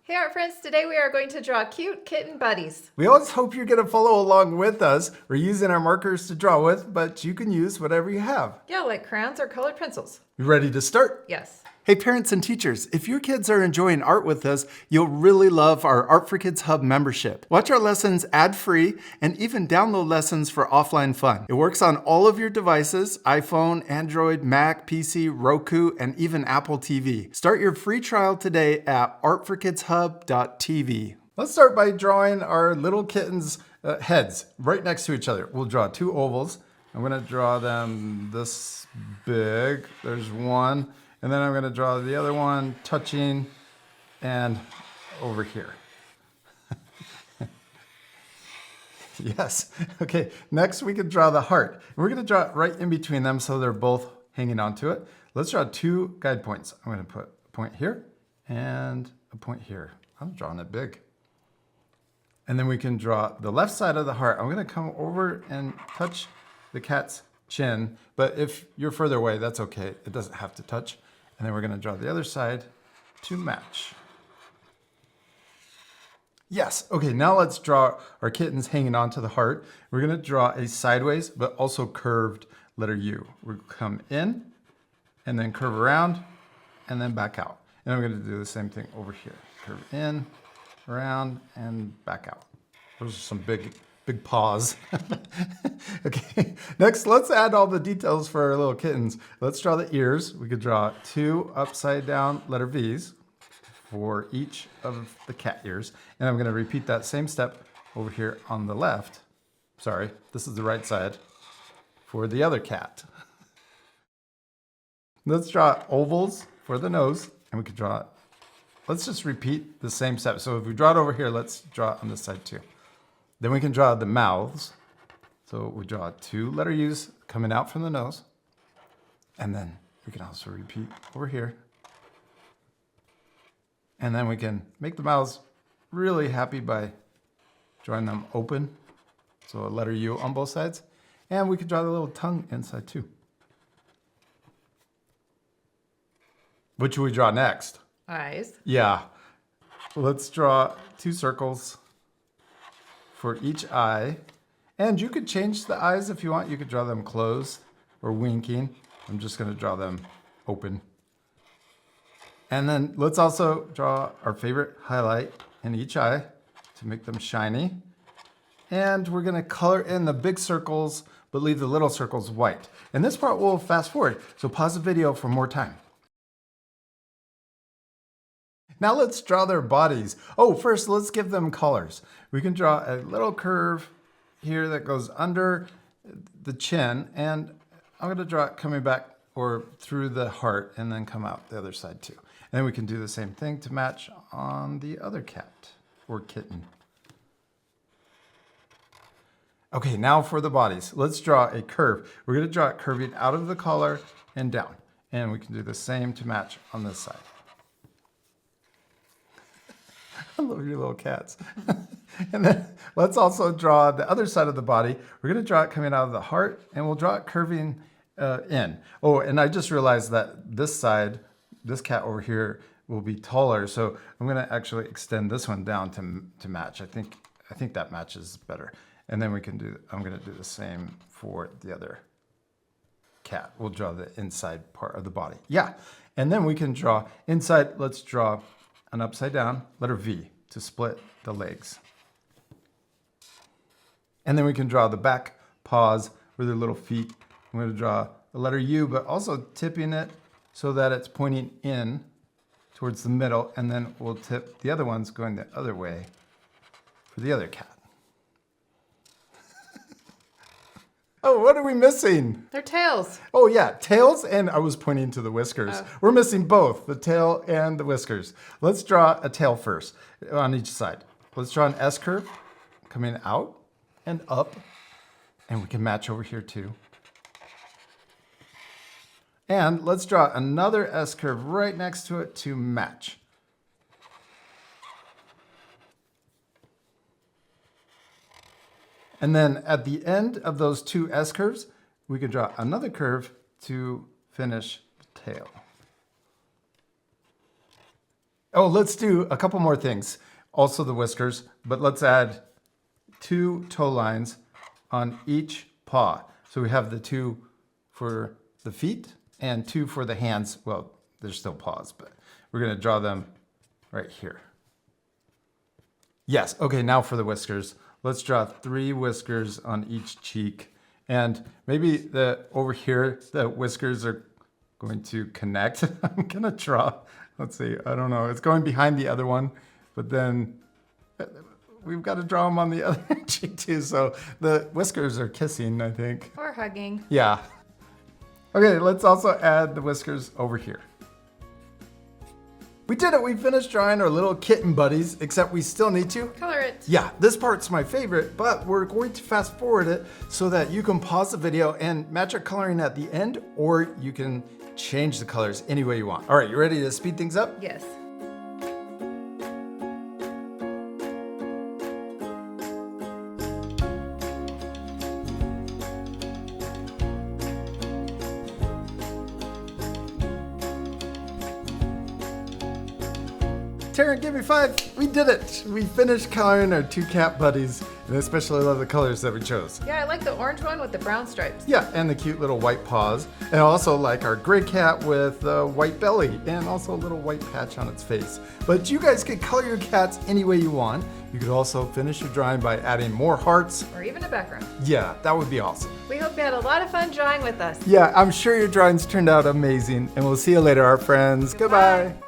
Hey art friends, today we are going to draw cute kitten buddies. We always hope you're going to follow along with us. We're using our markers to draw with, but you can use whatever you have. Yeah, like crayons or colored pencils. You ready to start? Yes. Hey parents and teachers, if your kids are enjoying art with us, you'll really love our Art for Kids Hub membership. Watch our lessons ad-free and even download lessons for offline fun. It works on all of your devices, iPhone, Android, Mac, PC, Roku, and even Apple TV. Start your free trial today at artforkidshub.tv. Let's start by drawing our little kittens' heads right next to each other. We'll draw two ovals. I'm gonna draw them this big. There's one. And then I'm going to draw the other one touching and over here. Yes. Okay. Next we can draw the heart. We're going to draw it right in between them so they're both hanging onto it. Let's draw two guide points. I'm going to put a point here and a point here. I'm drawing it big. And then we can draw the left side of the heart. I'm going to come over and touch the cat's chin, but if you're further away, that's okay. It doesn't have to touch. And then we're going to draw the other side to match. Yes. Okay, now let's draw our kittens hanging onto the heart. We're going to draw a sideways, but also curved letter U. We'll come in and then curve around and then back out. And I'm going to do the same thing over here. Curve in, around, and back out. Those are some big paws. Okay, next let's add all the details for our little kittens. Let's draw the ears. We could draw two upside down letter V's for each of the cat ears. And I'm going to repeat that same step over here on the left. Sorry, this is the right side for the other cat. Let's draw ovals for the nose, and we could draw, let's just repeat the same step. So if we draw it over here, let's draw it on this side too. Then we can draw the mouths. So we draw two letter U's coming out from the nose. And then we can also repeat over here. And then we can make the mouths really happy by drawing them open. So a letter U on both sides. And we could draw the little tongue inside too. What should we draw next? Eyes. Yeah. Let's draw two circles for each eye. And you could change the eyes if you want. You could draw them closed or winking. I'm just going to draw them open. And then let's also draw our favorite highlight in each eye to make them shiny. And we're going to color in the big circles, but leave the little circles white. And this part we'll fast forward. So pause the video for more time. Now let's draw their bodies. Oh, first let's give them colors. We can draw a little curve here that goes under the chin, and I'm going to draw it coming back or through the heart and then come out the other side too. And then we can do the same thing to match on the other cat or kitten. Okay, now for the bodies. Let's draw a curve. We're going to draw it curving out of the collar and down. And we can do the same to match on this side. I love your little cats. And then let's also draw the other side of the body. We're going to draw it coming out of the heart, and we'll draw it curving in. Oh, and I just realized that this side, this cat over here, will be taller. So I'm going to actually extend this one down to match. I think that matches better. And then we can do, I'm going to do the same for the other cat. We'll draw the inside part of the body. Yeah. And then we can draw inside, let's draw an upside down letter V to split the legs. And then we can draw the back paws with their little feet. I'm going to draw the letter U, but also tipping it so that it's pointing in towards the middle, and then we'll tip the other ones going the other way for the other cat. Oh, what are we missing? Their tails. Oh yeah, tails, and I was pointing to the whiskers. Oh. We're missing both, the tail and the whiskers. Let's draw a tail first on each side. Let's draw an S curve coming out and up, and we can match over here too. And let's draw another S curve right next to it to match. And then at the end of those two S curves, we can draw another curve to finish the tail. Oh, let's do a couple more things. Also the whiskers, but let's add 2 toe lines on each paw. So we have the 2 for the feet and 2 for the hands. Well, they're still paws, but we're gonna draw them right here. Yes, okay, now for the whiskers. Let's draw 3 whiskers on each cheek. And maybe over here, the whiskers are going to connect. I'm gonna draw, let's see, I don't know. It's going behind the other one, but then we've got to draw them on the other cheek too. So the whiskers are kissing, I think. Or hugging. Yeah. Okay, let's also add the whiskers over here. We did it, we finished drawing our little kitten buddies, except we still need to Color it. Yeah, this part's my favorite, but we're going to fast forward it so that you can pause the video and match our coloring at the end, or you can change the colors any way you want. All right, you ready to speed things up? Yes. Teryn, give me 5. We did it. We finished coloring our 2 cat buddies, and I especially love the colors that we chose. Yeah, I like the orange one with the brown stripes. Yeah, and the cute little white paws. And I also like our gray cat with a white belly and also a little white patch on its face. But you guys can color your cats any way you want. You could also finish your drawing by adding more hearts. Or even a background. Yeah, that would be awesome. We hope you had a lot of fun drawing with us. Yeah, I'm sure your drawings turned out amazing. And we'll see you later, our friends. Goodbye. Goodbye.